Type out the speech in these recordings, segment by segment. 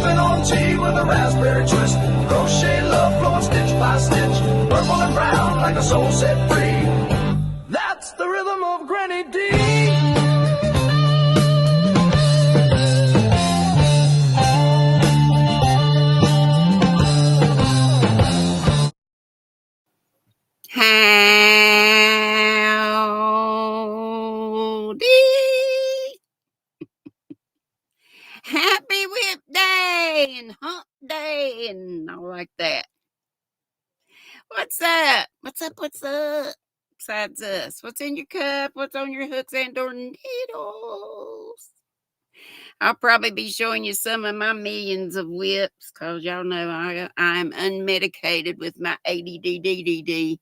sipping on tea with a raspberry twist. Crochet love flowing stitch by stitch, purple and brown like a soul set free. That's the rhythm of Granny Dee. Howdy. Happy Whip Day and Hump Day and all like that. What's up? What's up? What's up? Besides us, what's in your cup? What's on your hooks and or needles? I'll probably be showing you some of my millions of whips because y'all know I'm unmedicated with my ADD.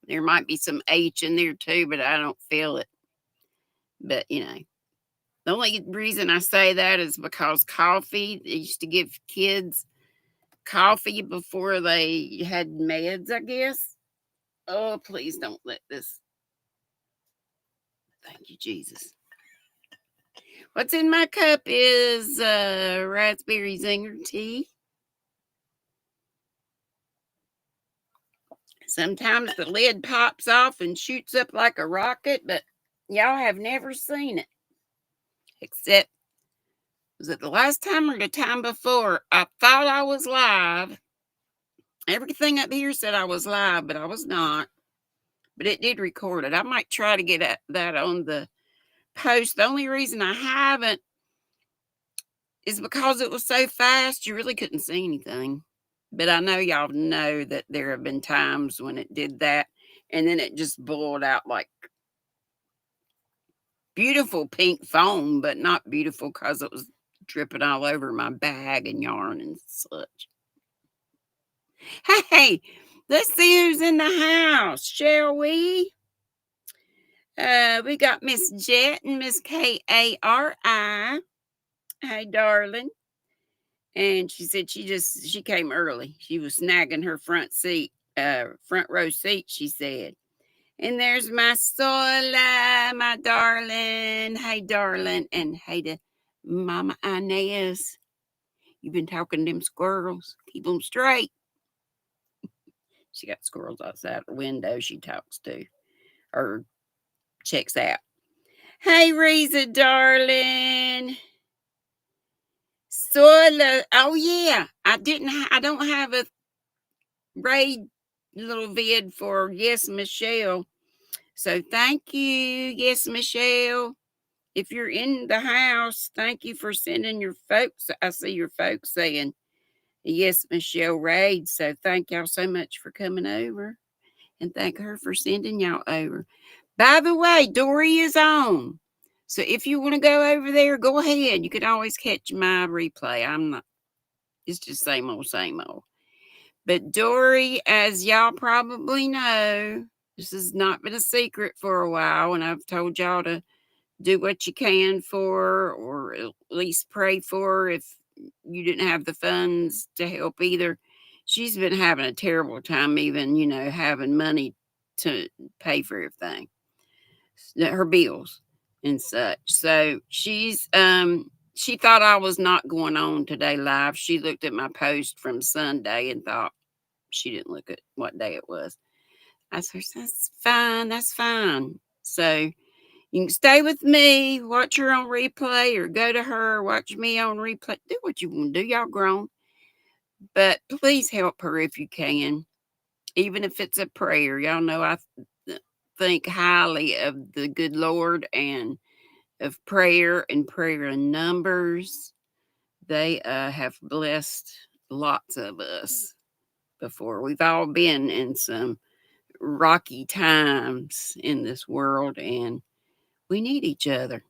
There might be some H in there too, but I don't feel it. But, you know, the only reason I say that is because coffee, they used to give kids coffee before they had meds, I guess. Oh, please don't let this. Thank you, Jesus. What's in my cup is raspberry zinger tea. Sometimes the lid pops off and shoots up like a rocket, but y'all have never seen it. Except, was it the last time or the time before? I thought I was live. Everything up here said I was live, but I was not. But it did record it. I might try to get that on the post. The only reason I haven't is because it was so fast, you really couldn't see anything. But I know y'all know that there have been times when it did that, and then it just boiled out like beautiful pink foam, but not beautiful because it was dripping all over my bag and yarn and such. Hey, let's see who's in the house, shall we? We got Miss Jet and Miss Kari. Hey, darling. And she said she came early. She was snagging her front row seat, she said. And there's my Sola, my darling. Hey, darling. And hey to Mama Inez. You've been talking to them squirrels. Keep them straight. She got squirrels outside her window she talks to or checks out. Hey, Reza, darling. Sola. Oh, yeah. I don't have a raid little vid for Yes, Michelle. So thank you, Yes, Michelle. If you're in the house, thank you for sending your folks. I see your folks saying Yes, Michelle raid. So thank y'all so much for coming over. And thank her for sending y'all over. By the way, Dory is on. So if you want to go over there, go ahead. You can always catch my replay. It's just same old, same old. But Dory, as y'all probably know, this has not been a secret for a while, and I've told y'all to do what you can for her, or at least pray for her if you didn't have the funds to help either. She's been having a terrible time even, having money to pay for everything, her bills and such. So she thought I was not going on today live. She looked at my post from Sunday and thought she didn't look at what day it was. I said, that's fine. So you can stay with me, watch her on replay, or go to her, watch me on replay. Do what you want to do. Y'all grown. But please help her if you can, even if it's a prayer. Y'all know I think highly of the good Lord and of prayer and prayer in numbers. They have blessed lots of us before. We've all been in some rocky times in this world, and we need each other.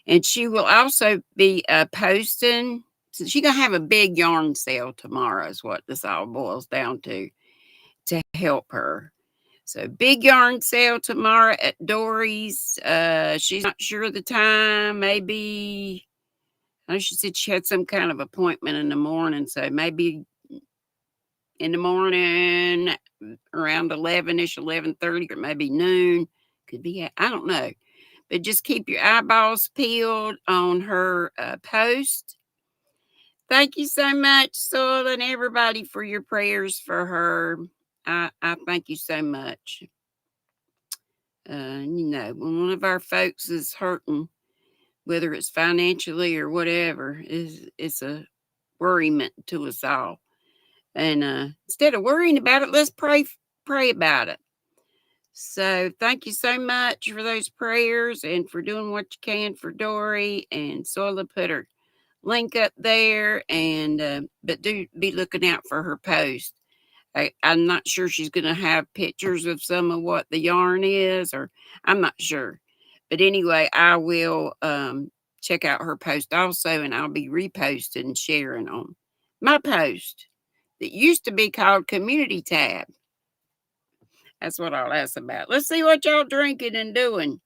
And she will also be posting. So she's gonna have a big yarn sale tomorrow. Is what this all boils down to help her. So big yarn sale tomorrow at Dory's. She's not sure of the time. Maybe I know she said she had some kind of appointment in the morning. So maybe in the morning around 11ish, 11:30, or maybe noon. Could be, I don't know. But just keep your eyeballs peeled on her post. thank you so much, Soil, and everybody for your prayers for her. I thank you so much. When one of our folks is hurting, whether it's financially or whatever, it's a worriment to us all. And instead of worrying about it, let's pray about it. So thank you so much for those prayers and for doing what you can for Dory. And Soila put her link up there, and but do be looking out for her post. I'm not sure she's going to have pictures of some of what the yarn is, or I'm not sure. But anyway, I will check out her post also, and I'll be reposting and sharing on my post that used to be called Community Tab. That's what I'll ask about. Let's see what y'all drinking and doing.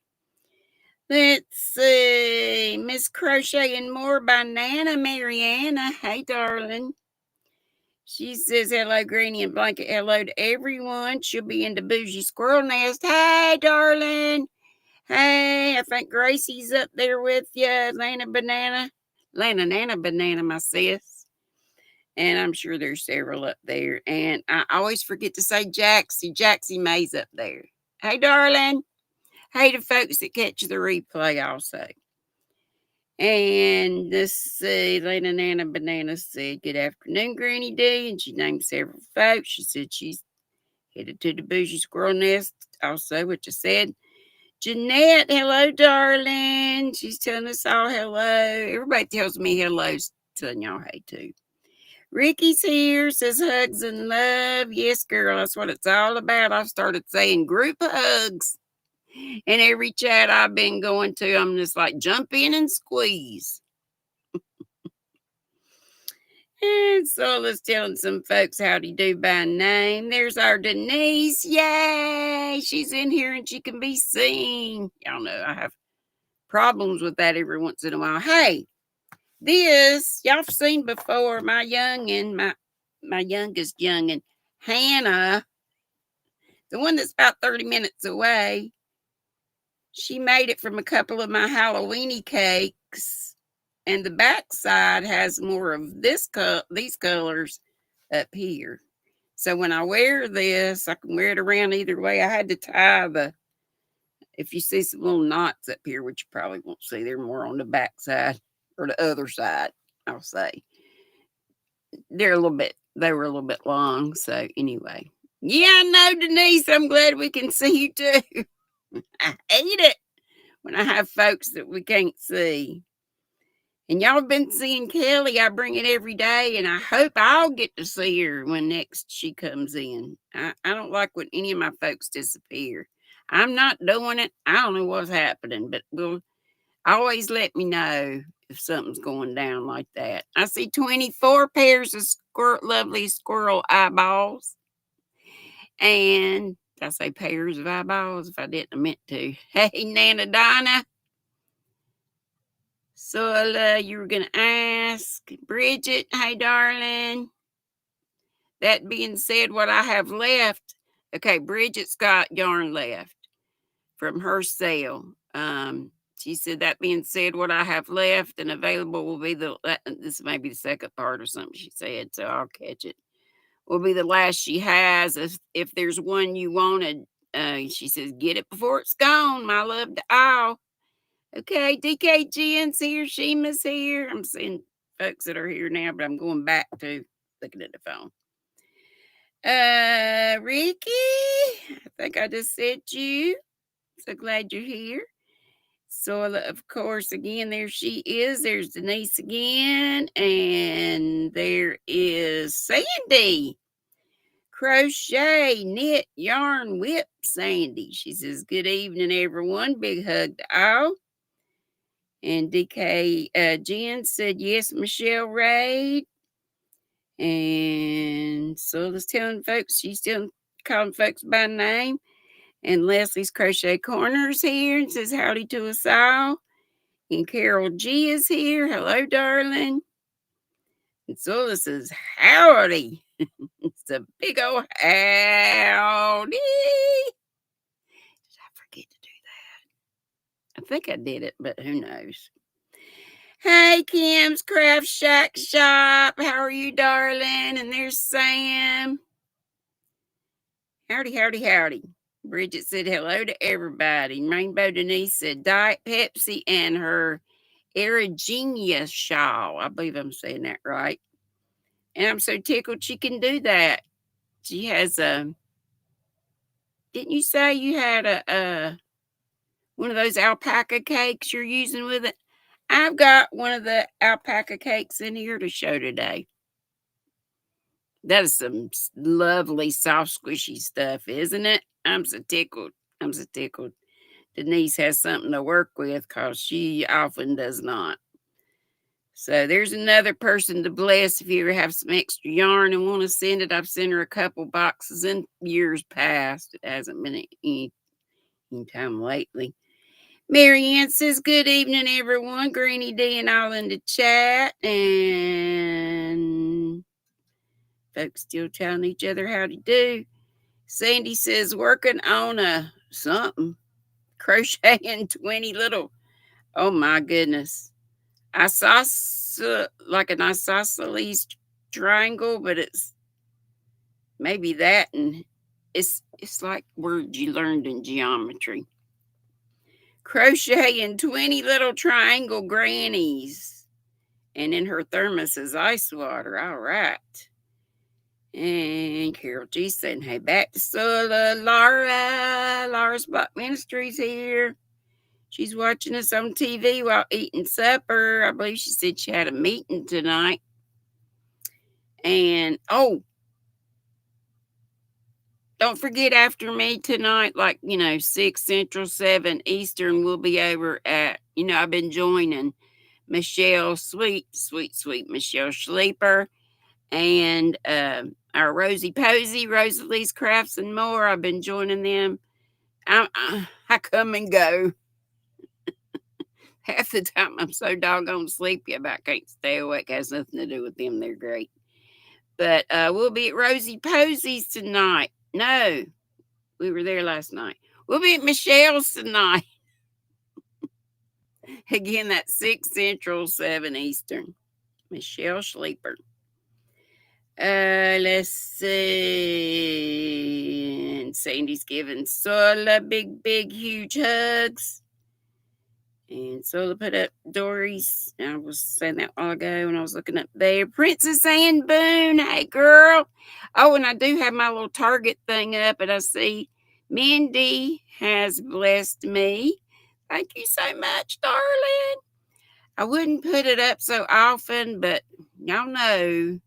Let's see. Miss Crochet and More by Nana Mariana. Hey, darling. She says, hello, Granny and Blanket. Hello to everyone. She'll be in the Bougie Squirrel Nest. Hey, darling. Hey, I think Gracie's up there with you. Lana Nana Banana, my sis. And I'm sure there's several up there. And I always forget to say Jaxie. Jaxie May's up there. Hey, darling. Hey to folks that catch the replay also. And let's see, Lena Nana Banana said, good afternoon, GrannyDee. And she named several folks. She said she's headed to the Bougie Squirrel Nest also, which I said. Jeanette, hello, darling. She's telling us all hello. Everybody tells me hello, telling y'all hey too. Ricky's here, says hugs and love. Yes, girl, that's what it's all about. I've started saying group hugs. And every chat I've been going to, I'm just like, jump in and squeeze. And so let's telling some folks howdy do by name. There's our Denise. Yay! She's in here and she can be seen. Y'all know I have problems with that every once in a while. Hey, this y'all have seen before. My youngin', my youngest youngin', Hannah, the one that's about 30 minutes away. She made it from a couple of my Halloweeny cakes, and the backside has more of these colors up here. So when I wear this, I can wear it around either way. I had to tie if you see some little knots up here, which you probably won't see, they're more on the backside or the other side, I'll say. They were a little bit long. So anyway, yeah, I know, Denise, I'm glad we can see you too. I hate it when I have folks that we can't see. And y'all have been seeing Kelly. I bring it every day, and I hope I'll get to see her when next she comes in. I don't like when any of my folks disappear. I'm not doing it. I don't know what's happening, but always let me know if something's going down like that. I see 24 pairs of lovely squirrel eyeballs. And did I say pairs of eyeballs? If I didn't, I meant to. Hey, Nana Donna. So you were going to ask Bridget, hey, darling. That being said, what I have left, okay, Bridget's got yarn left from her sale. She said, that being said, what I have left and available will be this may be the second part or something she said, so I'll catch it. Will be the last she has. If there's one you wanted, she says, get it before it's gone. My love to all. Okay, DK Jen's here, Sheema's here. I'm seeing folks that are here now, but I'm going back to looking at the phone. Ricky, I think I just said you. So glad you're here. Soila, of course, again, there she is. There's Denise again. And there is Sandy. Crochet, knit, yarn, whip, Sandy. She says, good evening, everyone. Big hug to all. And DK Jen said, yes, Michelle Raid. And Soila's telling folks, she's still calling folks by name. And Leslie's Crochet Corner's here and says, howdy to us all. And Carol G is here. Hello, darling. And Soila says, howdy. It's a big old howdy. Did I forget to do that? I think I did it, but who knows? Hey, Kim's Craft Shack Shop. How are you, darling? And there's Sam. Howdy, howdy, howdy. Bridget said hello to everybody. Rainbow Denise said Diet Pepsi and her Erigenia shawl. I believe I'm saying that right. And I'm so tickled she can do that. She has a. Didn't you say you had a one of those alpaca cakes you're using with it? I've got one of the alpaca cakes in here to show today. That is some lovely, soft, squishy stuff, isn't it? I'm so tickled. I'm so tickled. Denise has something to work with because she often does not. So there's another person to bless if you ever have some extra yarn and want to send it. I've sent her a couple boxes in years past. It hasn't been any time lately. Marianne says, good evening, everyone. GrannyDee and all in the chat. And folks still telling each other how to do. Sandy says, working on a something. Crocheting 20 little. Oh my goodness. I saw like an isosceles triangle, but it's maybe that, and it's like words you learned in geometry. Crocheting 20 little triangle grannies. And in her thermos is ice water. All right. And Carol G saying, hey, back to Sulla. Laura Spot Ministries here. She's watching us on TV while eating supper. I believe she said she had a meeting tonight. And, oh, don't forget after me tonight, like, 6 Central, 7 Eastern, we'll be over at, I've been joining Michelle sweet Michelle Sleeper and our Rosie Posey, Rosalie's Crafts and More. I've been joining them. I come and go. Half the time I'm so doggone sleepy about can't stay awake. Has nothing to do with them. They're great. But we'll be at Rosie Posey's tonight. No, we were there last night. We'll be at Michelle's tonight. Again, that's 6 Central, 7 Eastern. Michelle Sleeper. Let's see. And Sandy's giving Sola big, huge hugs. And Sola put up Dory's. I was saying that a while ago when I was looking up there. Princess Ann Boone. Hey, girl. Oh, and I do have my little Target thing up, and I see Mindy has blessed me. Thank you so much, darling. I wouldn't put it up so often, but y'all know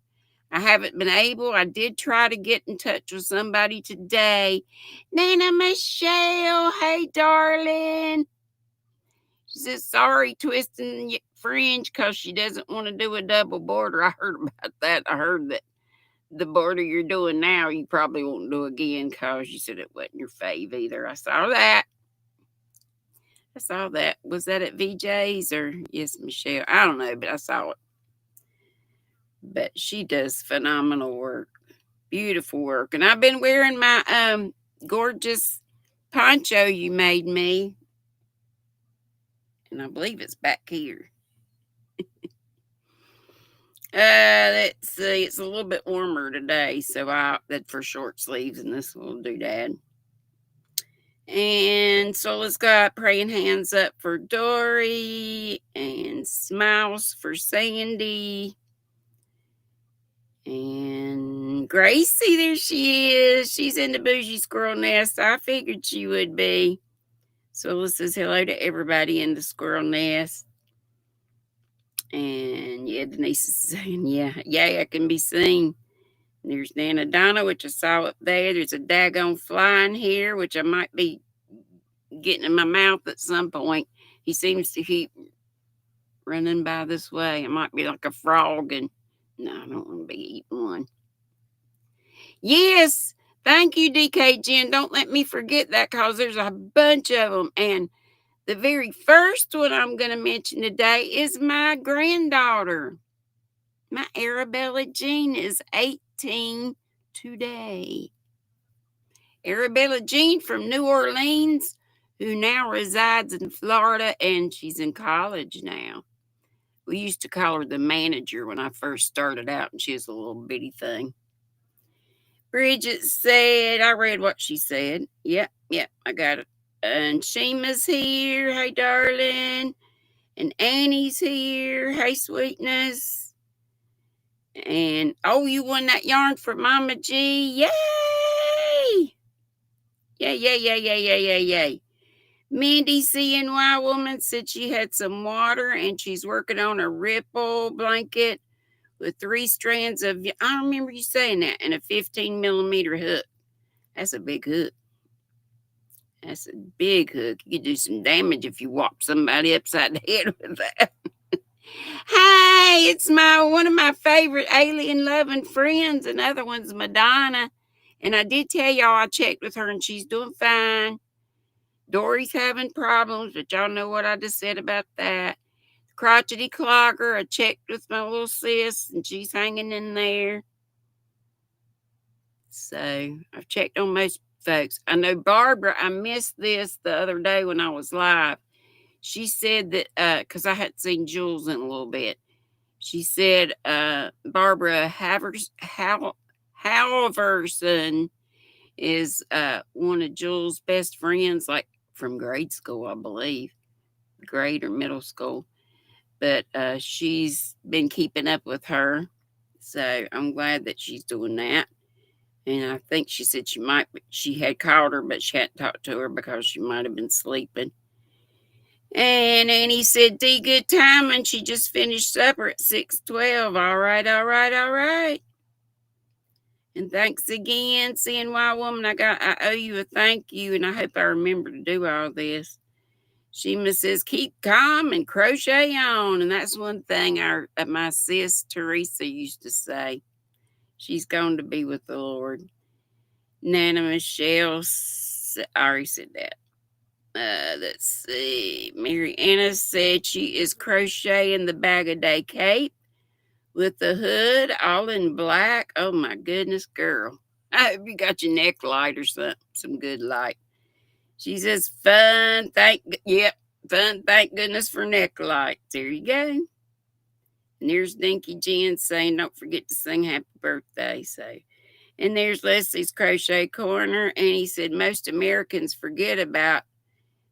I haven't been able. I did try to get in touch with somebody today. Nana Michelle, hey, darling. She says, sorry, twisting fringe because she doesn't want to do a double border. I heard about that. I heard that the border you're doing now, you probably won't do again because you said it wasn't your fave either. I saw that. Was that at VJ's or Yes, Michelle? I don't know, but I saw it. But she does phenomenal work. Beautiful work. And I've been wearing my gorgeous poncho you made me. And I believe it's back here. Let's see. It's a little bit warmer today, so I opted for short sleeves and this little doodad. And Sola's got praying hands up for Dory and smiles for Sandy. And Gracie, there she is. She's in the bougie squirrel nest. I figured she would be. Sola says hello to everybody in the squirrel nest. And yeah, Denise is saying, yeah, I can be seen. There's Nana Donna, which I saw up there. There's a daggone fly in here, which I might be getting in my mouth at some point. He seems to keep running by this way. It might be like a frog, and no, I don't want to be eating one. Yes, thank you, DK Jen. Don't let me forget that because there's a bunch of them. And the very first one I'm going to mention today is my granddaughter. My Arabella Jean is 18 today. Arabella Jean from New Orleans, who now resides in Florida, and she's in college now. We used to call her the manager when I first started out, and she was a little bitty thing. Bridget said, I read what she said. Yep, I got it. And Sheima's here. Hey, darling. And Annie's here. Hey, sweetness. And, oh, you won that yarn for Mama G. Yay! Yay. Mindy, CNY woman, said she had some water and she's working on a ripple blanket with 3 strands of, I don't remember you saying that, and a 15 millimeter hook. That's a big hook. That's a big hook. You could do some damage if you whop somebody upside the head with that. Hey, it's one of my favorite alien loving friends. Another one's Madonna. And I did tell y'all I checked with her and she's doing fine. Dory's having problems, but y'all know what I just said about that. Crotchety clogger, I checked with my little sis and she's hanging in there. So I've checked on most folks. I know Barbara, I missed this the other day when I was live. She said that, because I hadn't seen Jules in a little bit. She said Barbara Halverson is one of Jules' best friends, like from grade school, I believe, grade or middle school. But she's been keeping up with her. So I'm glad that she's doing that. And I think she said she had called her, but she hadn't talked to her because she might have been sleeping. And Annie said, Dee, good time. And she just finished supper at 6:12. All right. And thanks again, CNY woman. I owe you a thank you, and I hope I remember to do all this. Shema says, keep calm and crochet on. And that's one thing my sis Teresa used to say. She's going to be with the Lord. Nana Michelle, I already said that. Let's see. Mary Anna said she is crocheting the Bag a Day cape with the hood all in black. Oh my goodness, girl. I hope you got your neck light or some good light. She says, fun, thank goodness for neck lights. There you go. And there's Dinky Jen saying, don't forget to sing happy birthday. And there's Leslie's Crochet Corner. And he said, most Americans forget about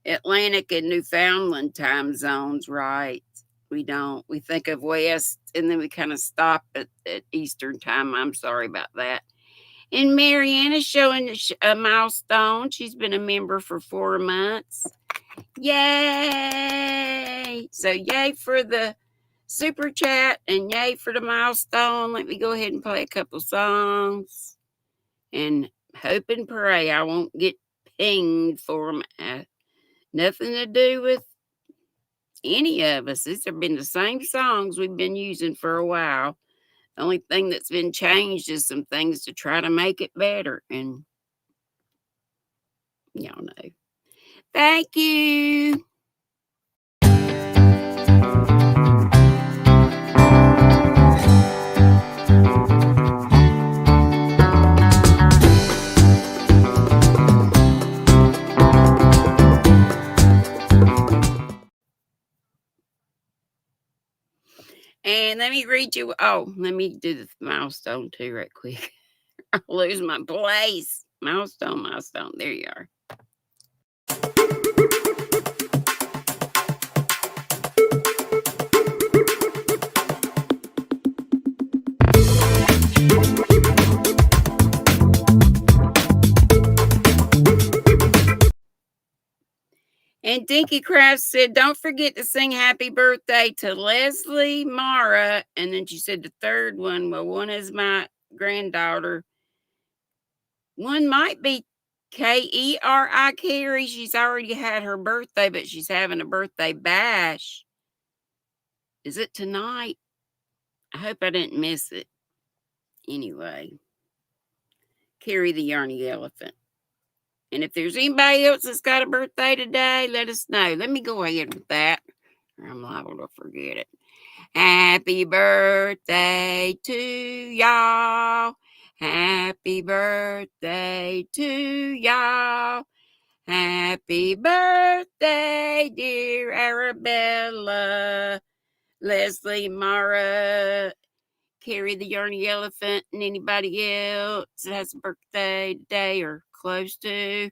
Atlantic and Newfoundland time zones, right? We don't. We think of West, and then we kind of stop at Eastern time. I'm sorry about that. And Mariana's showing a milestone. She's been a member for 4 months. Yay! So yay for the super chat and yay for the milestone. Let me go ahead and play a couple songs. And hope and pray I won't get pinged for them. Nothing to do with any of us. These have been the same songs we've been using for a while. The only thing that's been changed is some things to try to make it better. And y'all know. Thank you. And let me read you. Oh, let me do the milestone too, right quick. I'll lose my place. Milestone. There you are. And Dinky Craft said, don't forget to sing happy birthday to Leslie Mara. And then she said the third one, well, one is my granddaughter. One might be Keri Carey. She's already had her birthday, but she's having a birthday bash. Is it tonight? I hope I didn't miss it. Anyway, Carrie the Yarny Elephant. And if there's anybody else that's got a birthday today, let us know. Let me go ahead with that, or I'm liable to forget it. Happy birthday to y'all. Happy birthday to y'all. Happy birthday, dear Arabella. Leslie, Mara, Carrie the Yarny Elephant, and anybody else that has a birthday today or close to.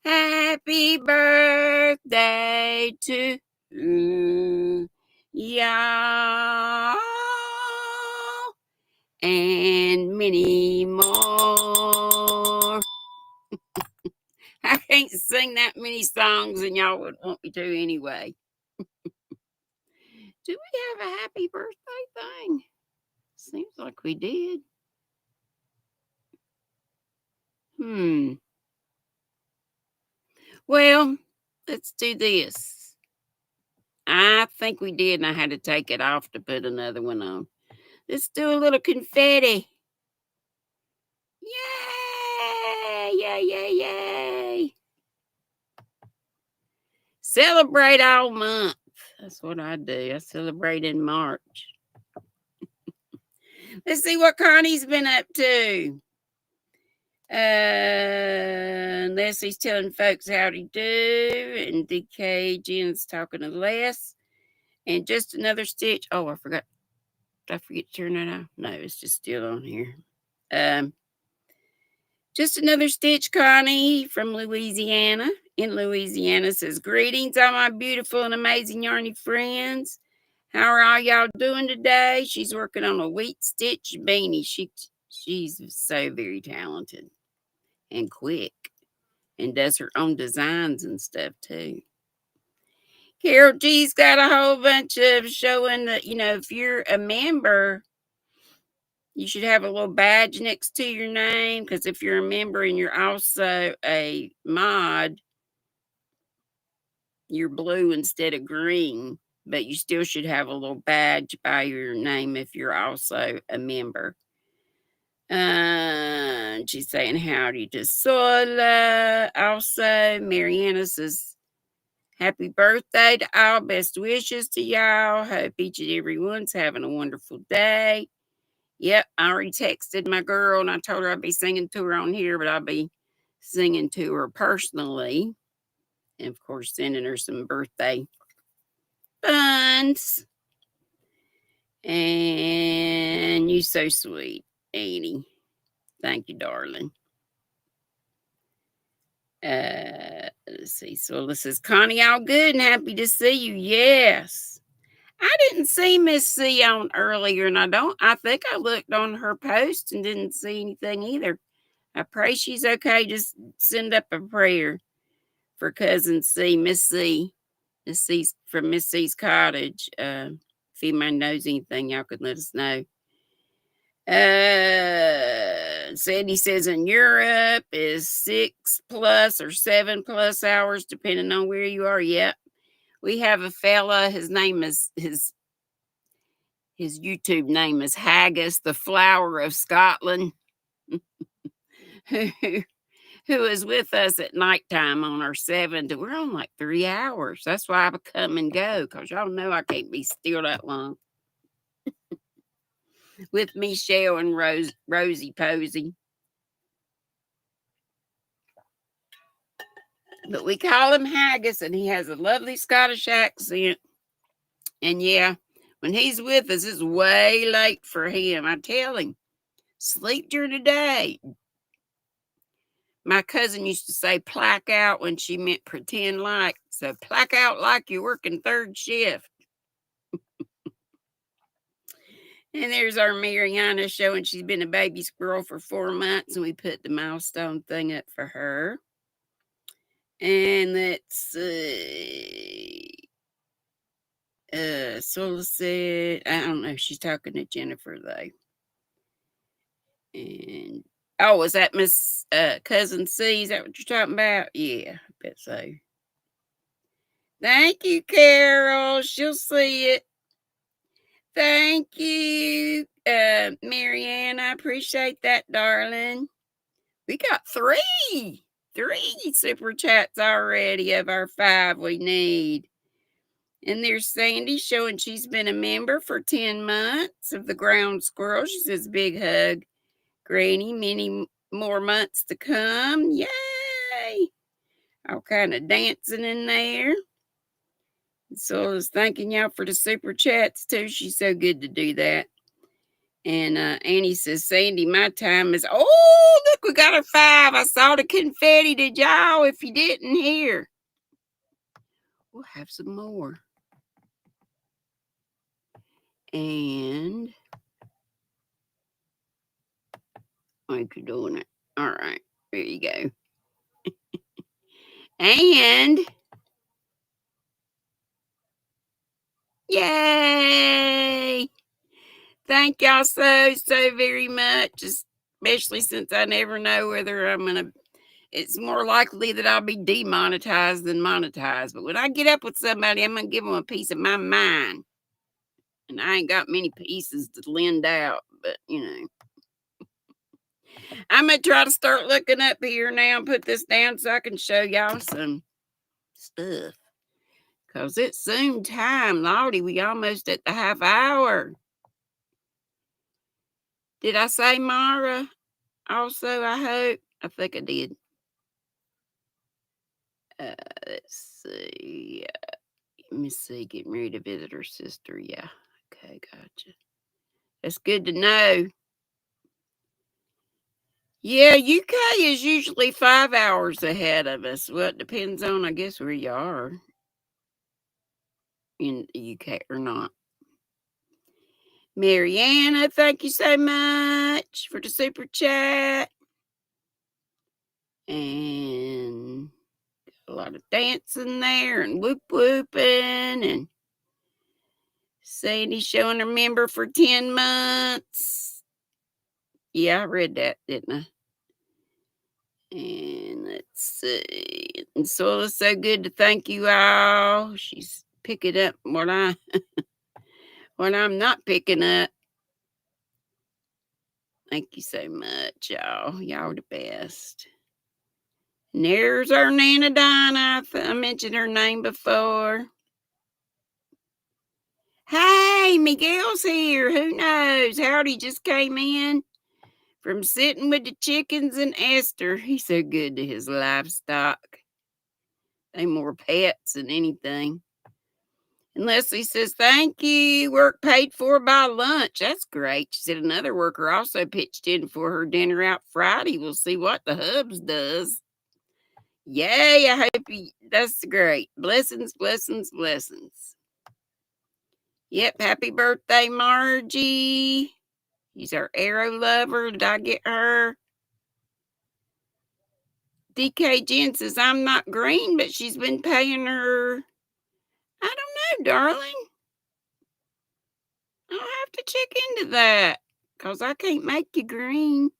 Happy birthday to y'all and many more. I can't sing that many songs, and y'all would want me to anyway. Do we have a happy birthday thing? Seems like we did. Well, let's do this. I think we did, and I had to take it off to put another one on. Let's do a little confetti. Yay! Yay, yay, yay. Celebrate all month. That's what I do. I celebrate in March. Let's see what Connie's been up to. Leslie's telling folks how to do, and DK Jen's talking to Les. And just another stitch. Oh, I forgot. Did I forget to turn that off? No, it's just still on here. Just another stitch, Connie from Louisiana. In Louisiana says, greetings, all my beautiful and amazing yarny friends. How are all y'all doing today? She's working on a wheat stitch beanie. She's so very talented and quick and does her own designs and stuff too. Carol G's got a whole bunch of showing that, if you're a member, you should have a little badge next to your name, because if you're a member and you're also a mod, you're blue instead of green, but you still should have a little badge by your name if you're also a member. She's saying howdy to Sola. Also, Mariana says, happy birthday to all. Best wishes to y'all. Hope each and everyone's having a wonderful day. Yep, I already texted my girl and I told her I'd be singing to her on here, but I'll be singing to her personally. And of course, sending her some birthday buns. And you so sweet, Annie. Thank you, darling. Let's see. So this is Connie, all good and happy to see you. Yes. I didn't see Miss C on earlier, and I think I looked on her post and didn't see anything either. I pray she's okay. Just send up a prayer for cousin C, Miss C. Miss C's from Miss C's cottage. If anybody knows anything, y'all could let us know. Sandy says in Europe is 6+ or 7+ hours, depending on where you are. Yep. We have a fella, his name is his YouTube name is Haggis, the Flower of Scotland, who is with us at nighttime on our 7 to, we're on like 3 hours. That's why I come and go, because y'all know I can't be still that long. With Michelle and Rosie Posey. But we call him Haggis, and he has a lovely Scottish accent. And yeah, when he's with us, it's way late for him. I tell him, sleep during the day. My cousin used to say plaque out when she meant pretend like. So plaque out like you're working third shift. And there's our Mariana showing she's been a baby squirrel for 4 months, and we put the milestone thing up for her. And let's see. Sola said, I don't know, she's talking to Jennifer though. And oh, is that Miss Cousin C? Is that what you're talking about? Yeah, I bet so. Thank you, Carol. She'll see it. Thank you, Marianne. I appreciate that, darling. We got three super chats already of our 5 we need. And there's Sandy showing she's been a member for 10 months of the Ground Squirrel. She says, big hug, Granny. Many more months to come. Yay! All kind of dancing in there. So I was thanking y'all for the super chats too. She's so good to do that. And Annie says, Sandy, my time is. Oh, look, we got a 5. I saw the confetti. Did y'all? If you didn't hear, we'll have some more. And like you're doing it. All right, there you go. And yay! Thank y'all so very much. Especially since I never know whether I'm gonna. It's more likely that I'll be demonetized than monetized. But when I get up with somebody, I'm gonna give them a piece of my mind. And I ain't got many pieces to lend out, but I'm gonna try to start looking up here now and put this down so I can show y'all some stuff. Cause it's soon time, Lordy. We almost at the half hour. Did I say Mara? Also, I hope. I think I did. Let's see. Let me see. Getting ready to visit her sister. Yeah. Okay, gotcha. That's good to know. Yeah, UK is usually 5 hours ahead of us. Well, it depends on, I guess, where you are in the UK or not. Mariana, thank you so much for the super chat. And a lot of dancing there and whoop whooping. And Sandy showing her member for 10 months. Yeah, I read that, didn't I? And let's see. And so it's so good to thank you all. She's picking up what I'm not picking up. Thank you so much, y'all. Y'all are the best. And there's our Nana Donna. I mentioned her name before. Hey, Miguel's here. Who knows? Howdy just came in from sitting with the chickens and Esther. He's so good to his livestock. They more pets than anything. And Leslie says, thank you. Work paid for by lunch. That's great. She said another worker also pitched in for her dinner out Friday. We'll see what the Hubs does. Yay, I hope that's great. Blessings, blessings, blessings. Yep, happy birthday, Margie. He's our arrow lover. Did I get her? DK Jen says, I'm not green, but she's been paying her. I don't know, darling. I'll have to check into that because I can't make you green.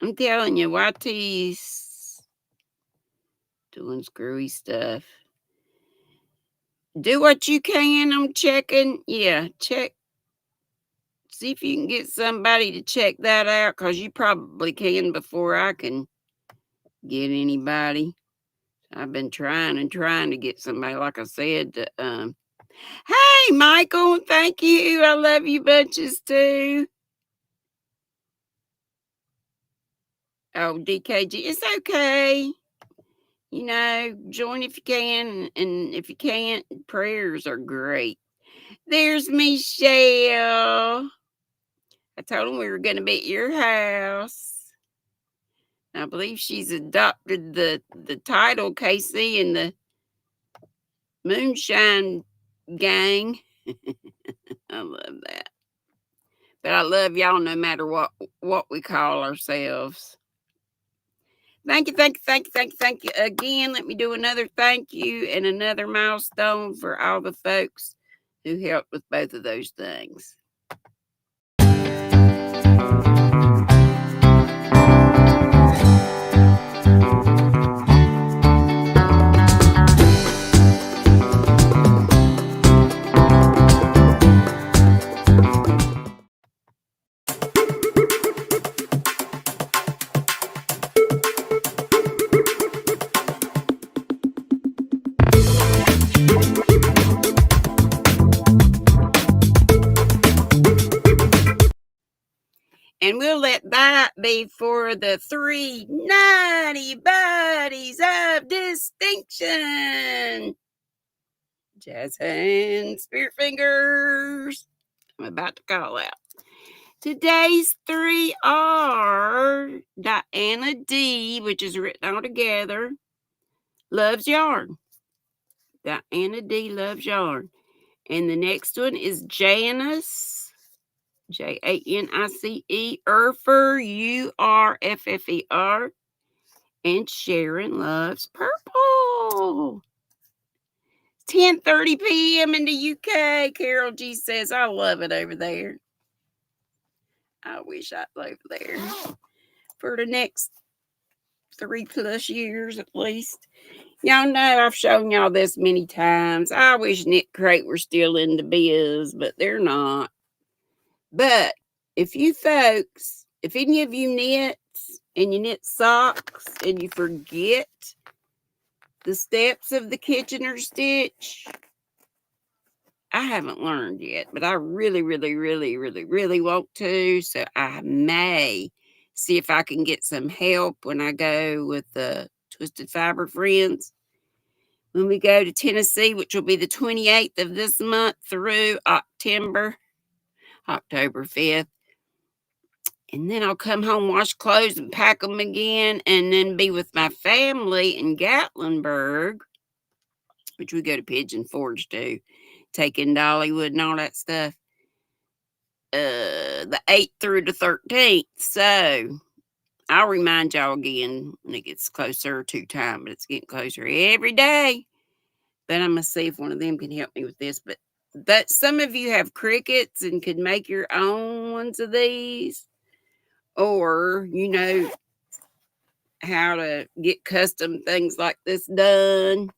I'm telling you, YT's doing screwy stuff. Do what you can on checking. Yeah, check. See if you can get somebody to check that out because you probably can before I can get anybody. I've been trying to get somebody, like I said, to, hey, Michael, thank you. I love you bunches too. Oh, DKG, it's okay. Join if you can, and if you can't, prayers are great. There's Michelle. I told him we were going to be at your house. I believe she's adopted the title, Casey, and the Moonshine Gang. I love that. But I love y'all no matter what we call ourselves. Thank you again. Let me do another thank you and another milestone for all the folks who helped with both of those things. And we'll let that be for the 3 naughty buddies of distinction. Jazz hands, spirit fingers. I'm about to call out. Today's 3 are Diana D, which is written all together, loves yarn. Diana D loves yarn. And the next one is Janice, Janice, Urfer, Urffer. And Sharon loves purple. 10:30 p.m. in the UK. Carol G says, I love it over there. I wish I'd live there for the next 3+ years at least. Y'all know I've shown y'all this many times. I wish Knit Crate were still in the biz, but they're not. But if you folks, if any of you knits and you knit socks and you forget the steps of the Kitchener stitch, I haven't learned yet, but I really want to. So I may see if I can get some help when I go with the Twisted Fiber friends. When we go to Tennessee, which will be the 28th of this month through October 5th. And then I'll come home, wash clothes, and pack them again, and then be with my family in Gatlinburg, which we go to Pigeon Forge to, taking Dollywood and all that stuff, the 8th through the 13th. So I'll remind y'all again when it gets closer to time, but it's getting closer every day. But I'm going to see if one of them can help me with this. But that some of you have Cricuts and could make your own ones of these. Or, you know, how to get custom things like this done.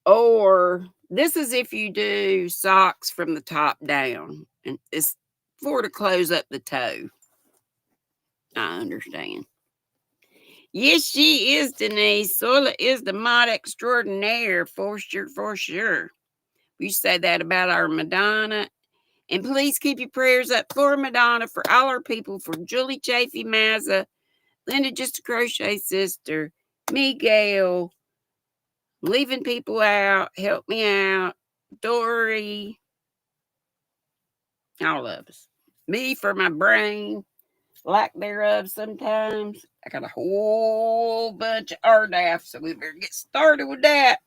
Or this is if you do socks from the top down. And it's for to close up the toe. I understand. Yes, she is, Denise. Sola is the mod extraordinaire, for sure. We say that about our Madonna. And please keep your prayers up for Madonna, for all our people, for Julie Chafee Mazza, Linda Just a Crochet Sister, Miguel, leaving people out, help me out, Dory, all of us. Me for my brain, lack thereof sometimes. I got a whole bunch of RDAF, so we better get started with that.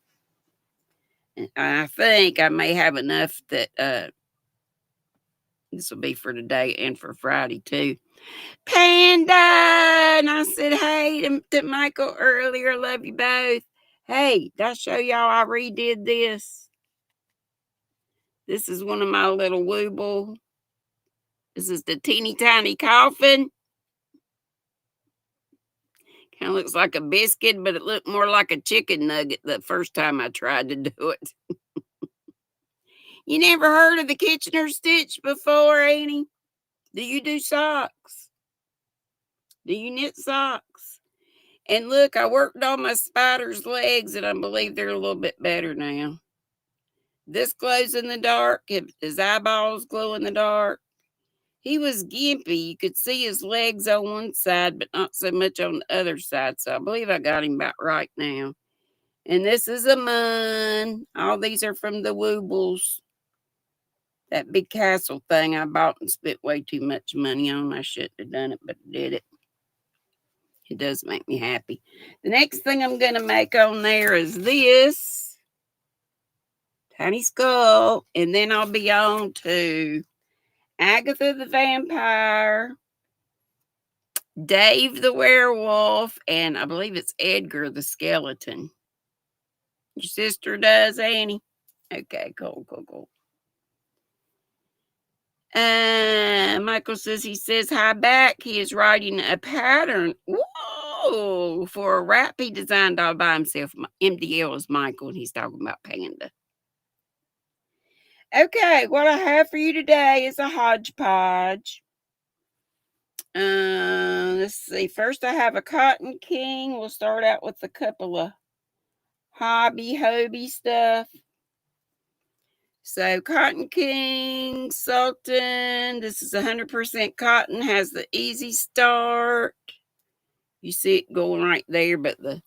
And I think I may have enough that this will be for today and for Friday too. Panda! And I said, hey to Michael earlier, love you both. Hey, did I show y'all I redid this? This is one of my little wooble. This is the teeny tiny coffin. Kind of looks like a biscuit, but it looked more like a chicken nugget the first time I tried to do it. You never heard of the Kitchener stitch before, Annie? Do you do socks? Do you knit socks? And look, I worked on my spider's legs, and I believe they're a little bit better now. This glows in the dark. His eyeballs glow in the dark. He was gimpy. You could see his legs on one side, but not so much on the other side. So I believe I got him about right now. And this is a mun. All these are from the Woobles. That big castle thing I bought and spent way too much money on. I shouldn't have done it, but I did it. It does make me happy. The next thing I'm going to make on there is this tiny skull. And then I'll be on to Agatha the Vampire, Dave the Werewolf, and I believe it's Edgar the Skeleton. Your sister does, Annie? Okay, cool. Michael says he says hi back. He is writing a pattern. Whoa! For a wrap he designed all by himself. MDL is Michael, and he's talking about Panda. Okay, what I have for you today is a hodgepodge. Let's see. First, I have a Cotton King. We'll start out with a couple of hobby stuff. So Cotton King, Sultan. This is 100% cotton. Has the easy start. You see it going right there, but the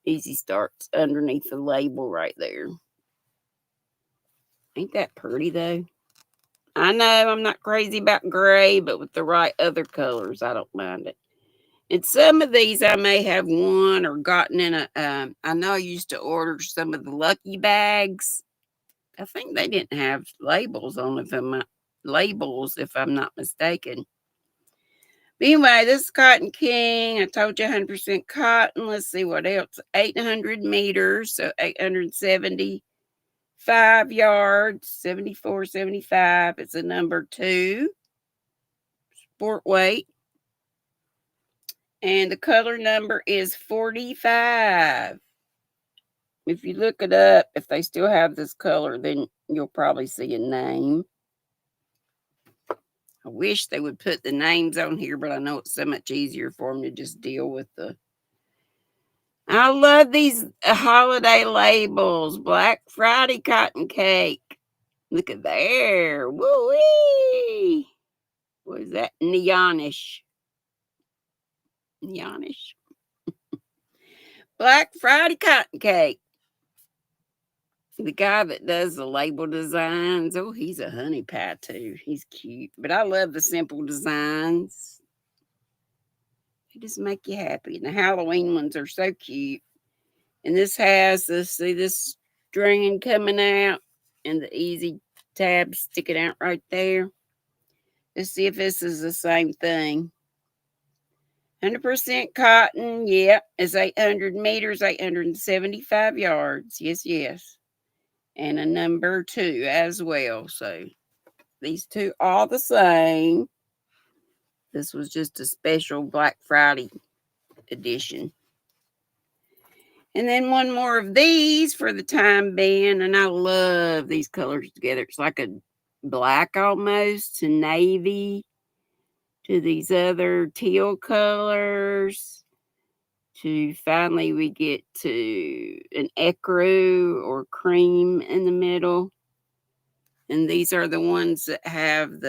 easy start's underneath the label right there. Ain't that pretty though? I know I'm not crazy about gray, but with the right other colors, I don't mind it. And some of these I may have won or gotten in a. I know I used to order some of the lucky bags. I think they didn't have labels on them. Labels, if I'm not mistaken. But anyway, this is Cotton King. I told you 100% cotton. Let's see what else. 800 meters, so 875 yards, 74, 75. It's a number 2. Sport weight. And the color number is 45. If you look it up, if they still have this color, then you'll probably see a name. I wish they would put the names on here, but I know it's so much easier for them to just deal with the. I love these holiday labels. Black Friday cotton cake. Look at there. Woo-wee. What is that? Neonish. Neonish. Black Friday cotton cake. The guy that does the label designs, oh, he's a honey pie too. He's cute. But I love the simple designs. They just make you happy. And the Halloween ones are so cute. And this has this, see this string coming out and the easy tab sticking out right there. Let's see if this is the same thing. 100% cotton. Yeah, it's 800 meters, 875 yards. Yes, yes. And a number 2 as well. So these two are the same. This was just a special Black Friday edition. And then one more of these for the time being. And I love these colors together. It's like a black almost to navy to these other teal colors. To finally we get to an ecru or cream in the middle. And these are the ones that have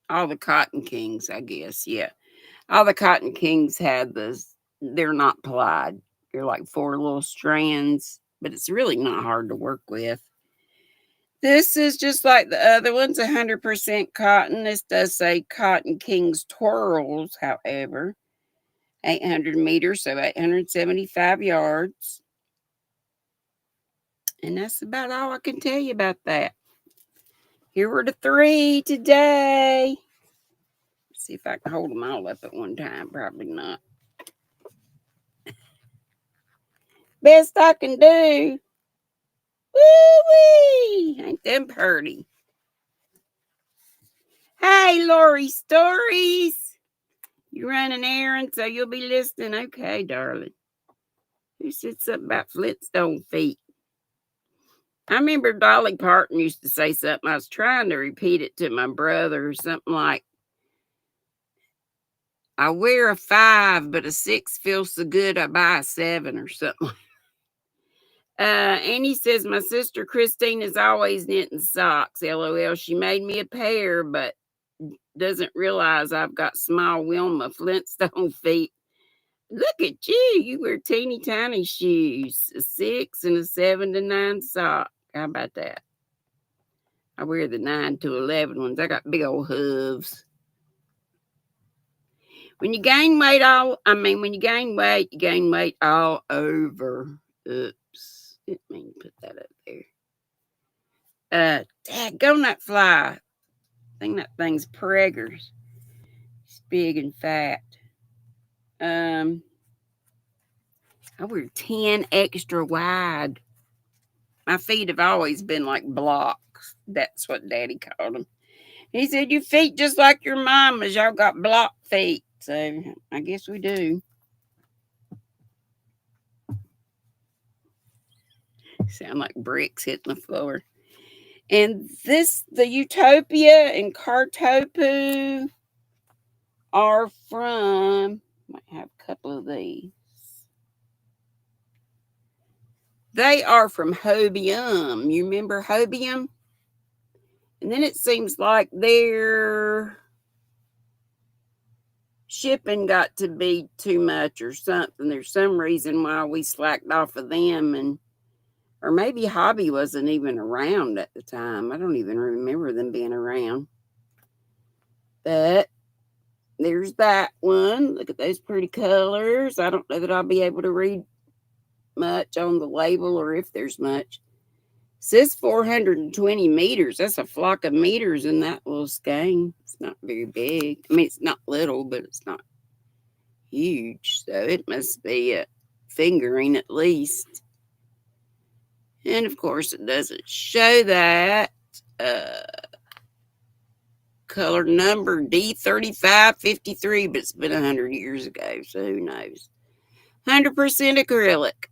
all the Cotton Kings, I guess. Yeah. All the Cotton Kings had this. They're not plied. They're like 4 little strands, but it's really not hard to work with. This is just like the other ones, 100% cotton. This does say Cotton Kings Twirls, however. 800 meters, so 875 yards. And that's about all I can tell you about that. Here were the 3 today. Let's see if I can hold them all up at one time. Probably not. Best I can do. Woo-wee! Ain't them pretty? Hey, Lori Stories. You run an errand, so you'll be listening. Okay, darling. Who said something about Flintstone feet? I remember Dolly Parton used to say something. I was trying to repeat it to my brother or something like, I wear a 5, but a 6 feels so good I buy a 7 or something. Annie says, my sister Christine is always knitting socks. LOL. She made me a pair, but doesn't realize I've got small Wilma Flintstone feet. Look at you. You wear teeny tiny shoes. A 6 and a 7 to 9 sock. How about that? I wear the 9 to 11 ones. I got big old hooves. When you gain weight when you gain weight all over. Oops. Didn't mean to put that up there. Daggone that fly. I think that thing's preggers. It's big and fat. I wear 10 extra wide. My feet have always been like blocks. That's what Daddy called them. He said, your feet just like your mama's. Y'all got block feet. So I guess we do. Sound like bricks hitting the floor. And the Utopia and Cartopu are from, might have a couple of these. They are from Hobium. You remember Hobium? And then it seems like their shipping got to be too much or something. There's some reason why we slacked off of them, and or maybe Hobby wasn't even around at the time. I don't even remember them being around. But there's that one. Look at those pretty colors. I don't know that I'll be able to read much on the label or if there's much. It says 420 meters. That's a flock of meters in that little skein. It's not very big. I mean, it's not little, but it's not huge. So it must be a fingering at least. And of course, it doesn't show that. Color number D3553, but it's been 100 years ago, so who knows. 100% acrylic.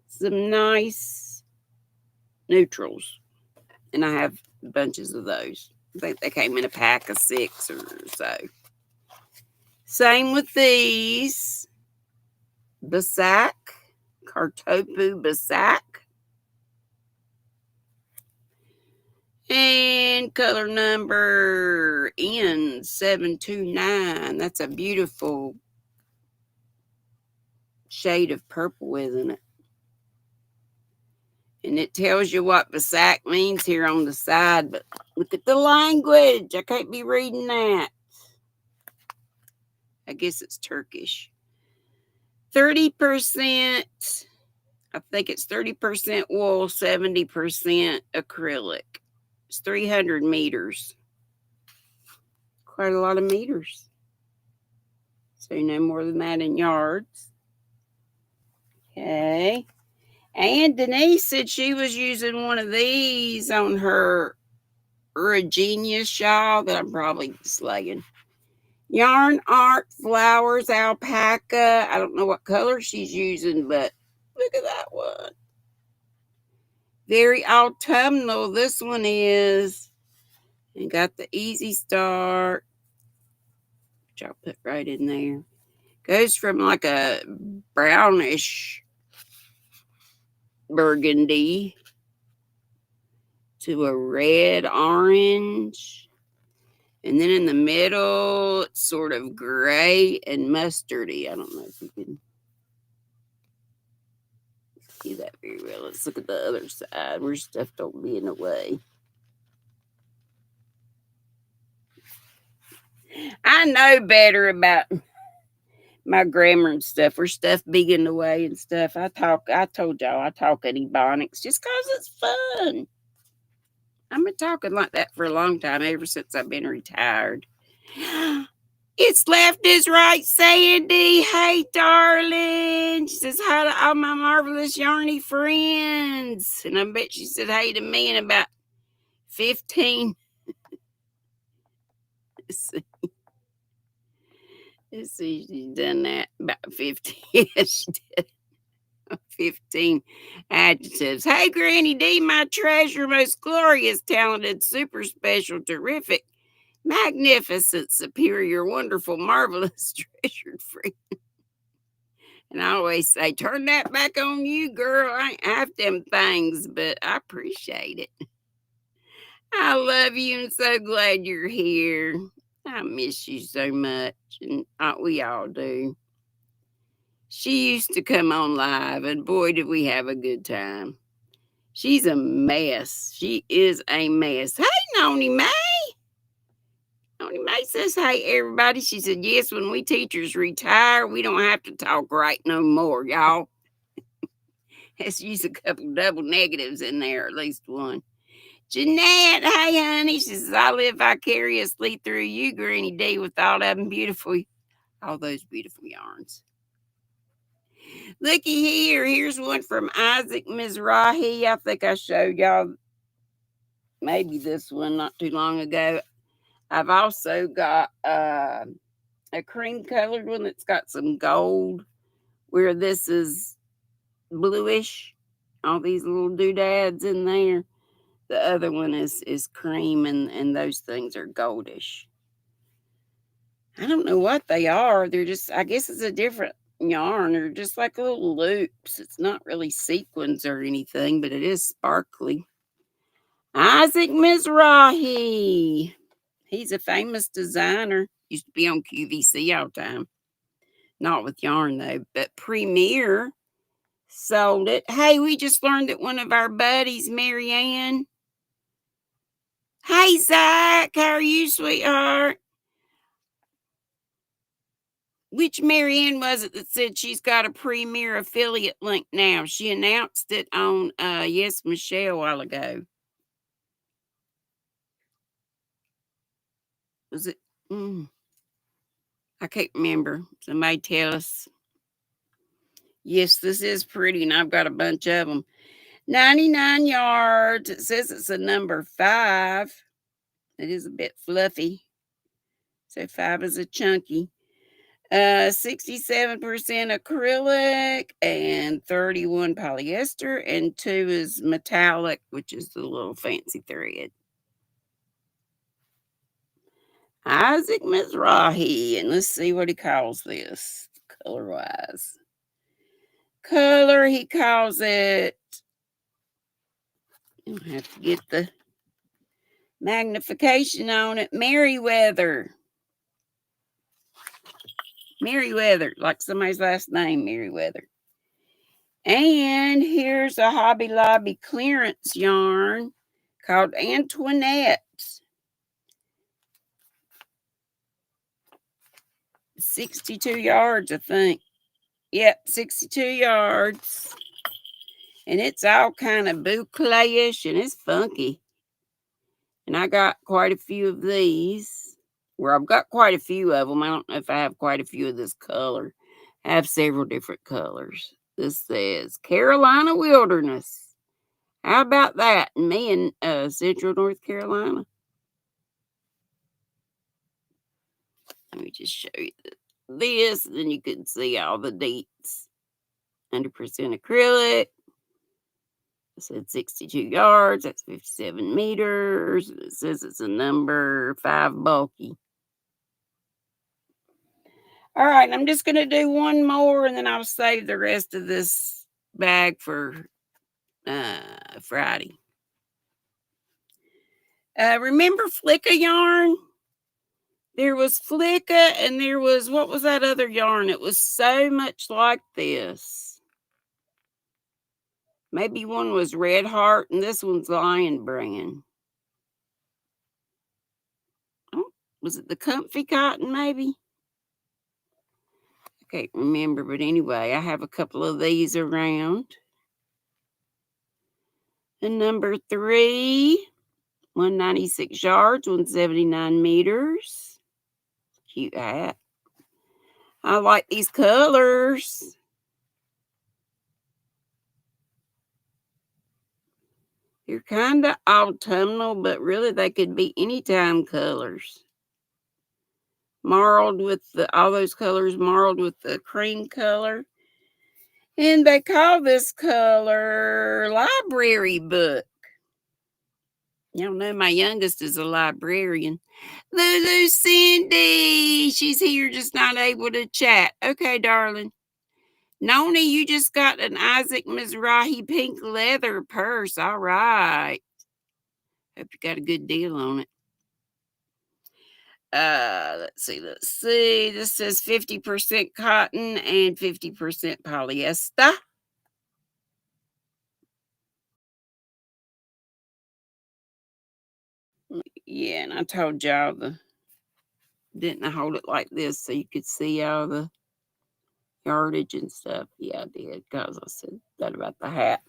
Some nice neutrals. And I have bunches of those. I think they came in a pack of 6 or so. Same with these. Basak. Kartopu Basak. And color number N729. That's a beautiful shade of purple, isn't it? And it tells you what Basak means here on the side, but look at the language. I can't be reading that. I guess it's Turkish. 30%, I think it's 30% wool, 70% acrylic. It's 300 meters. Quite a lot of meters. So no more than that in yards. Okay. And Denise said she was using one of these on her Uragenia shawl that I'm probably slaying. Yarn Art Flowers Alpaca. I don't know what color she's using, but look at that one. Very autumnal this one is. And got the Easy Start, which I'll put right in there. Goes from like a brownish burgundy to a red orange. And then in the middle, it's sort of gray and mustardy. I don't know if you can see that very well. Let's look at the other side where stuff don't be in the way. I know better about my grammar and stuff, where stuff be in the way and stuff. I told y'all I talk at Ebonics just because it's fun. I've been talking like that for a long time, ever since I've been retired. It's Left is Right, Sandy. Hey, darling. She says hi to all my marvelous yarny friends. And I bet she said hey to me in about 15. Let's see, she's done that about 15. Yes, she did. 15 adjectives. Hey, GrannyDee, my treasure, most glorious, talented, super special, terrific, magnificent, superior, wonderful, marvelous, treasured friend. And I always say, turn that back on you, girl. I ain't have them things, but I appreciate it. I love you and so glad you're here. I miss you so much, and we all do. She used to come on live, and boy, did we have a good time. She's a mess. She is a mess. Hey, Noni May. Noni May says, hey, everybody. She said, yes, when we teachers retire, we don't have to talk right no more, y'all. Let's use a couple double negatives in there, at least one. Jeanette, hey, honey. She says, I live vicariously through you, GrannyDee, with all those beautiful yarns. Looky here. Here's one from Isaac Mizrahi. I think I showed y'all maybe this one not too long ago. I've also got a cream colored one that's got some gold, where this is bluish. All these little doodads in there. The other one is cream, and those things are goldish. I don't know what they are. They're just, I guess it's a different yarn. They're just like little loops. It's not really sequins or anything, but it is sparkly. Isaac Mizrahi. He's a famous designer. Used to be on QVC all the time. Not with yarn though, but Premier sold it. Hey, we just learned that one of our buddies, Marianne. Hey, Zach, how are you, sweetheart? Which Marianne was it that said she's got a Premier affiliate link now? She announced it on Yes Michelle a while ago. Was it? I can't remember. Somebody tell us. Yes, this is pretty, and I've got a bunch of them. 99 yards. It says it's a number 5. It is a bit fluffy. So 5 is a chunky. 67% acrylic and 31 polyester, and 2 is metallic, which is the little fancy thread. Isaac Mizrahi, and let's see what he calls this color-wise. Color, he calls it, I have to get the magnification on it, Merriweather. Merriweather, like somebody's last name, Merriweather. And here's a Hobby Lobby clearance yarn called Antoinette. 62 yards, I think. Yep, 62 yards. And it's all kind of boucle-ish, and it's funky. And I got quite a few of these. Well, I've got quite a few of them. I don't know if I have quite a few of this color. I have several different colors. This says Carolina Wilderness. How about that? Me in Central North Carolina. Let me just show you this, and then you can see all the dates. 100% acrylic. I said 62 yards. That's 57 meters. It says it's a number 5 bulky. All right, I'm just going to do one more, and then I'll save the rest of this bag for Friday. Remember Flicka yarn? There was Flicka, and there was, what was that other yarn? It was so much like this. Maybe one was Red Heart, and this one's Lion Brand. Oh, was it the Comfy Cotton, maybe? I can't remember, but anyway, I have a couple of these around. And number 3, 196 yards, 179 meters. Cute hat. I like these colors. They're kind of autumnal, but really they could be anytime colors. Marled with all those colors, marled with the cream color. And they call this color library book. Y'all know my youngest is a librarian. Lulu Cindy, she's here, just not able to chat. Okay, darling. Noni, you just got an Isaac Mizrahi pink leather purse. All right. Hope you got a good deal on it. Let's see. This says 50% cotton and 50% polyester. Yeah, and I told y'all didn't I hold it like this so you could see all the yardage and stuff? Yeah, I did, because I said that about the hat.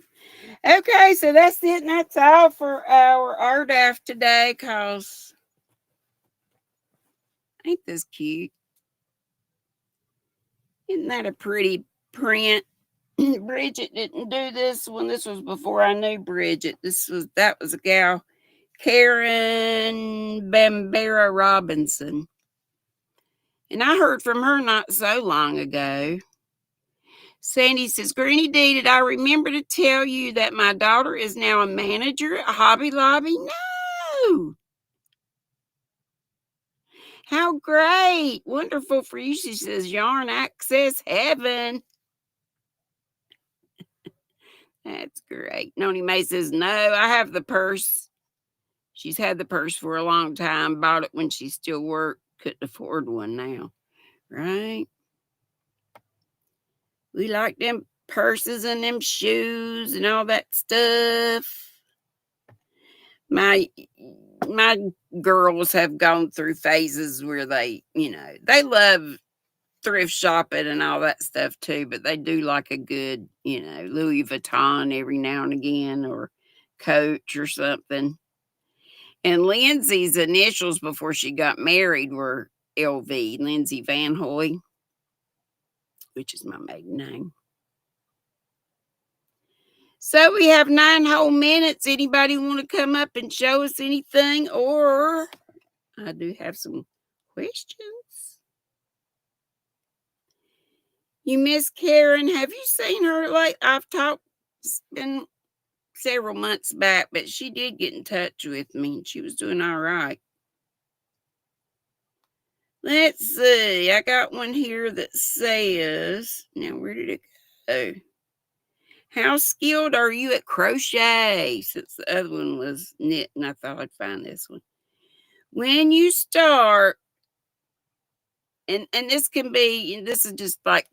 Okay, so that's it, and that's all for our RDAF today, because ain't this cute? Isn't that a pretty print? Bridget didn't do this one. This was before I knew Bridget. That was a gal, Karen Bambera Robinson. And I heard from her not so long ago. Sandy says, GrannyDee, did I remember to tell you that my daughter is now a manager at Hobby Lobby? No. How great. Wonderful for you. She says, yarn access heaven. That's great. Noni May says, no, I have the purse. She's had the purse for a long time. Bought it when she still worked. Couldn't afford one now. Right? We like them purses and them shoes and all that stuff. My girls have gone through phases where they love thrift shopping and all that stuff too, but they do like a good, Louis Vuitton every now and again, or Coach or something. And Lindsay's initials before she got married were LV, Lindsay Van Hoy, which is my maiden name. So we have 9 whole minutes. Anybody want to come up and show us anything? Or I do have some questions. You miss Karen. Have you seen her? Like, I've talked, it's been several months back, but she did get in touch with me and she was doing all right. Let's see. I got one here that says, now where did it go? How skilled are you at crochet? Since the other one was knitting, I thought I'd find this one. When you start, and this can be, and this is just like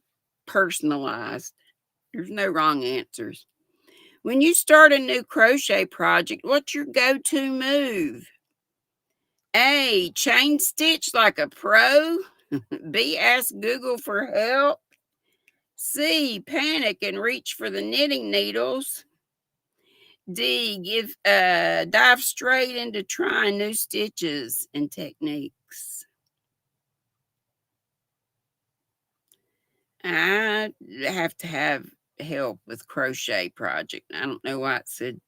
personalized. There's no wrong answers. When you start a new crochet project, what's your go-to move? A, chain stitch like a pro. B, ask Google for help. C, panic and reach for the knitting needles. D, dive straight into trying new stitches and techniques. I have to have help with crochet project. I don't know why it said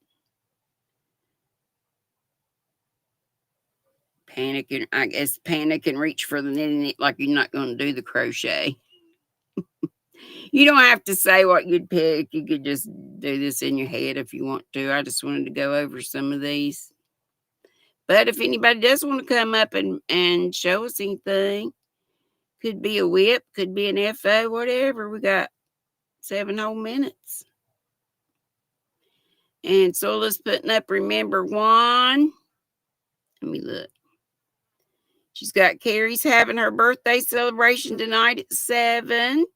panic, and I guess panic and reach for the knitting, like you're not going to do the crochet. You don't have to say what you'd pick. You could just do this in your head if you want to. I just wanted to go over some of these. But if anybody does want to come up and show us anything, could be a whip, could be an FO, whatever. We got 7 whole minutes. And Sola's putting up remember 1. Let me look. She's got Carrie's having her birthday celebration tonight at 7.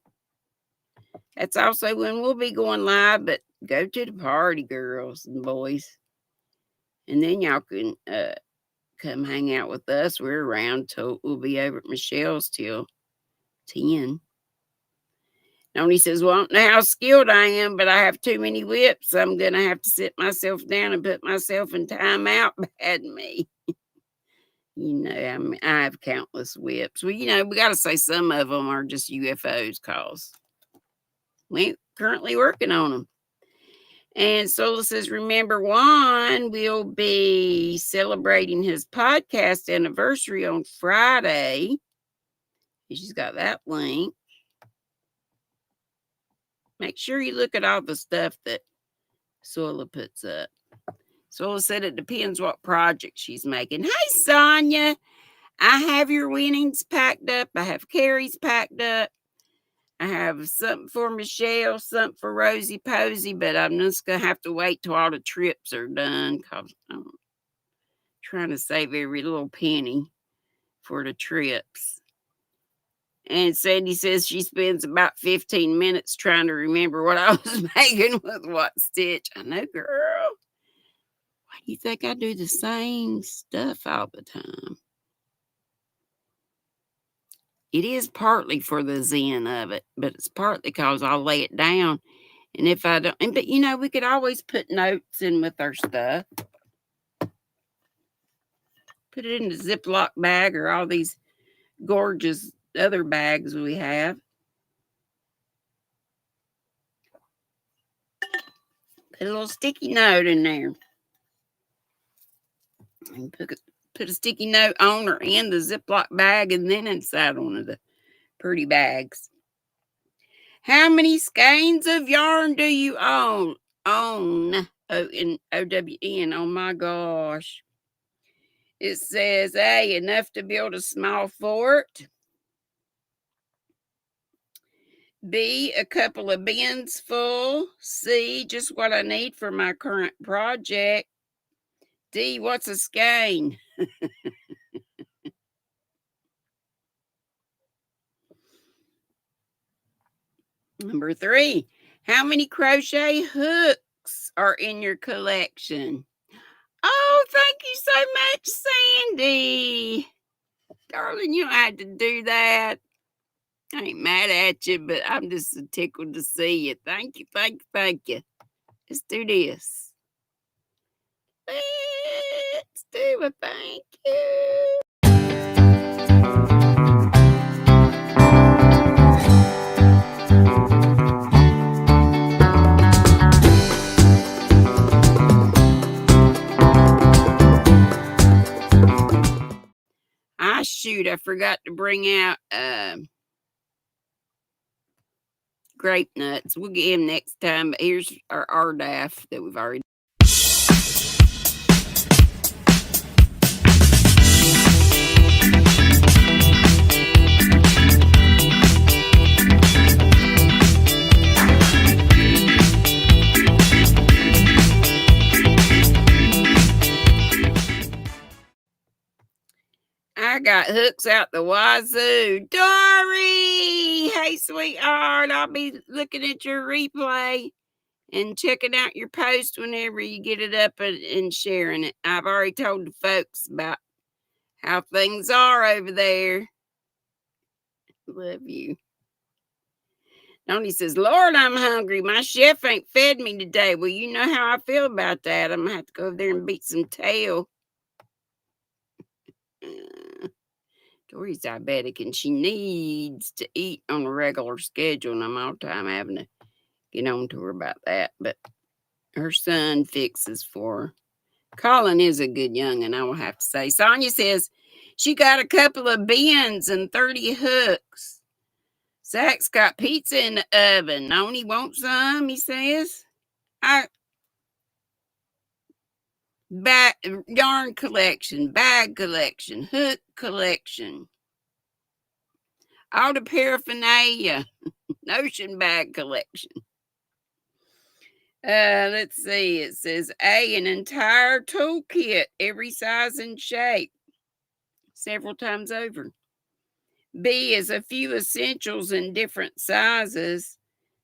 That's also when we'll be going live, but go to the party, girls and boys. And then y'all can come hang out with us. We're around till we'll be over at Michelle's till 10. Noni says, well, I don't know how skilled I am, but I have too many whips. I'm going to have to sit myself down and put myself in timeout. Bad me. I have countless whips. Well, we got to say some of them are just UFOs because we're currently working on them. And Sola says, remember 1 will be celebrating his podcast anniversary on Friday. She's got that link. Make sure you look at all the stuff that Sola puts up. Sola said it depends what project she's making. Hey, Sonia, I have your winnings packed up. I have Carrie's packed up. I have something for Michelle, something for Rosie Posey, but I'm just going to have to wait till all the trips are done because I'm trying to save every little penny for the trips. And Sandy says she spends about 15 minutes trying to remember what I was making with what stitch. I know, girl. Why do you think I do the same stuff all the time? It is partly for the zen of it, but it's partly because I'll lay it down. And if I don't, but we could always put notes in with our stuff. Put it in a Ziploc bag or all these gorgeous other bags we have. Put a little sticky note in there. And put a sticky note on or in the Ziploc bag and then inside one of the pretty bags. How many skeins of yarn do you own? In OWN. Oh my gosh. It says A, enough to build a small fort. B, a couple of bins full. C, just what I need for my current project. D, what's a skein? Number 3, how many crochet hooks are in your collection? Oh, thank you so much, Sandy. Darling, you don't have to do that. I ain't mad at you, but I'm just tickled to see you. Thank you, thank you, thank you. Let's do this. Let's do a thank you. Shoot, I forgot to bring out grape nuts. We'll get him next time, but here's our RDAF that we've already. I got hooks out the wazoo. Dory! Hey, sweetheart, I'll be looking at your replay and checking out your post whenever you get it up and sharing it. I've already told the folks about how things are over there. Love you. Tony says, Lord, I'm hungry. My chef ain't fed me today. Well, you know how I feel about that. I'm going to have to go over there and beat some tail. Dory's diabetic and she needs to eat on a regular schedule, and I'm all the time having to get on to her about that. But her son fixes for her. Colin is a good young'un, I will have to say. Sonia says she got a couple of bins and 30 hooks. Zach's got pizza in the oven. Noni wants some, he says. Yarn collection, bag collection, hook collection, all the paraphernalia, notion bag collection. Let's see. It says A, an entire toolkit, every size and shape, several times over. B is a few essentials in different sizes.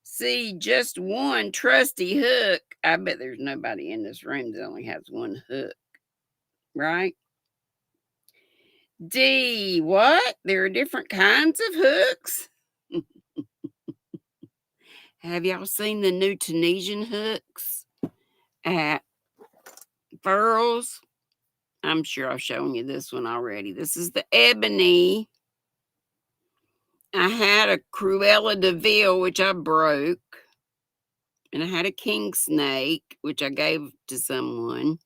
C, just one trusty hook. I bet there's nobody in this room that only has one hook, right? D, what? There are different kinds of hooks? Have y'all seen the new Tunisian hooks at Furls? I'm sure I've shown you this one already. This is the ebony. I had a Cruella de Vil, which I broke. And I had a king snake, which I gave to someone.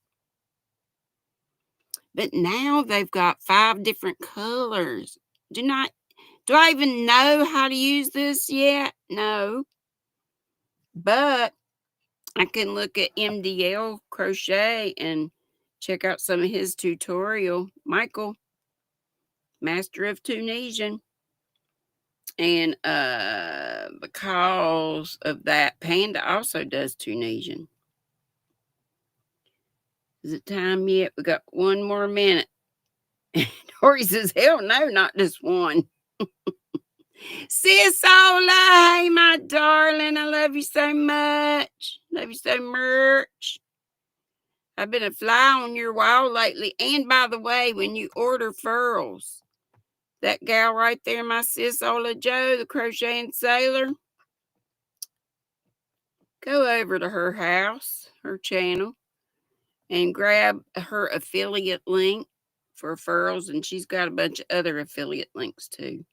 But now they've got 5 different colors. Do I even know how to use this yet? No. But I can look at MDL Crochet and check out some of his tutorial. Michael, Master of Tunisian. And because of that, Panda also does Tunisian. Is it time yet? We got one more minute. Dory says, hell no, not just one. Sis Ola, hey, my darling. I love you so much. Love you so much. I've been a fly on your wall lately. And by the way, when you order furls, that gal right there, my sis Ola Joe, the crocheting sailor, go over to her house, her channel, and grab her affiliate link for furls. And she's got a bunch of other affiliate links too.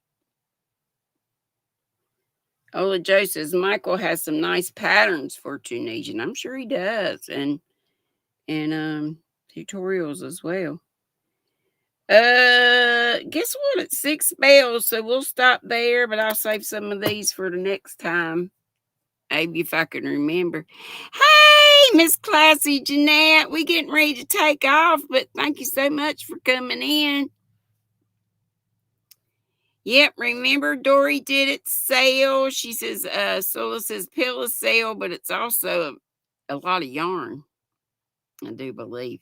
Ola Joe says Michael has some nice patterns for Tunisian. I'm sure he does. And tutorials as well. Guess what? It's 6 bells, so we'll stop there, but I'll save some of these for the next time. Maybe if I can remember. Hey, Miss Classy Jeanette. We getting ready to take off, but thank you so much for coming in. Yep, remember Dory did it sale. She says, Sola says pillow sale, but it's also a lot of yarn, I do believe.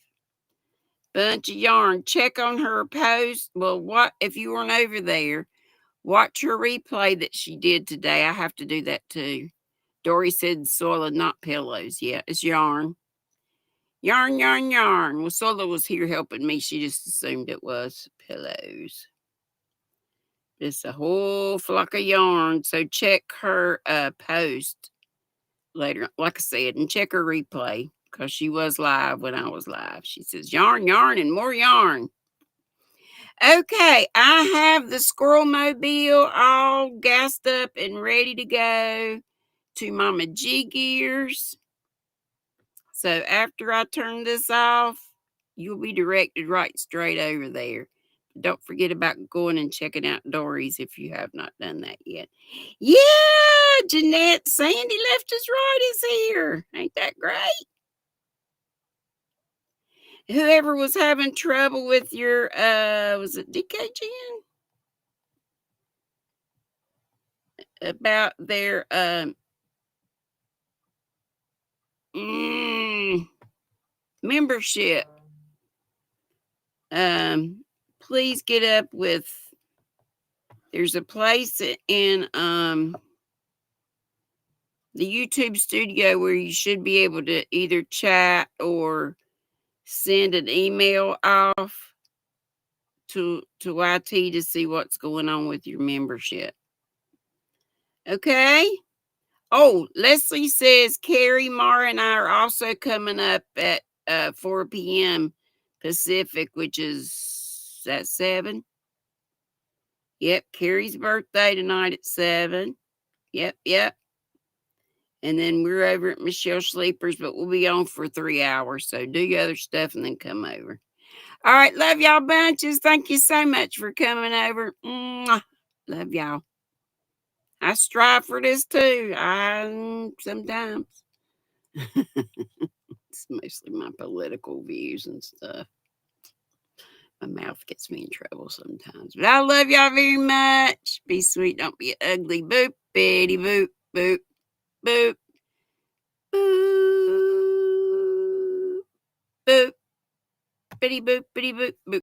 Bunch of yarn. Check on her post. Well, what if you weren't over there? Watch her replay that she did today. I have to do that too. Dory said Sola, not pillows. Yeah, it's yarn. Yarn, yarn, yarn. Well, Sola was here helping me. She just assumed it was pillows. It's a whole flock of yarn. So check her post later, like I said, and check her replay because she was live when I was live. She says yarn, yarn, and more yarn. Okay, I have the Squirrel Mobile all gassed up and ready to go to Mama G Gears. So after I turn this off, you'll be directed right straight over there. Don't forget about going and checking out Dory's if you have not done that yet. Yeah, Jeanette, Sandy left us right is here. Ain't that great? Whoever was having trouble with your, was it DKGN? About their, membership. Please get up with, there's a place in the YouTube studio where you should be able to either chat or send an email off to YT to see what's going on with your membership. Okay? Oh, Leslie says Carrie, Mara, and I are also coming up at 4 p.m. Pacific, which is at 7. Yep, Carrie's birthday tonight at 7. Yep. And then we're over at Michelle Sleepers, but we'll be on for 3 hours. So do your other stuff and then come over. All right, love y'all bunches. Thank you so much for coming over. Mwah. Love y'all. I strive for this too. Sometimes. It's mostly my political views and stuff. My mouth gets me in trouble sometimes. But I love y'all very much. Be sweet, don't be ugly. Boop, bitty, boop, boop, boop, boop, boop, bitty, boop, bitty, boop, boop.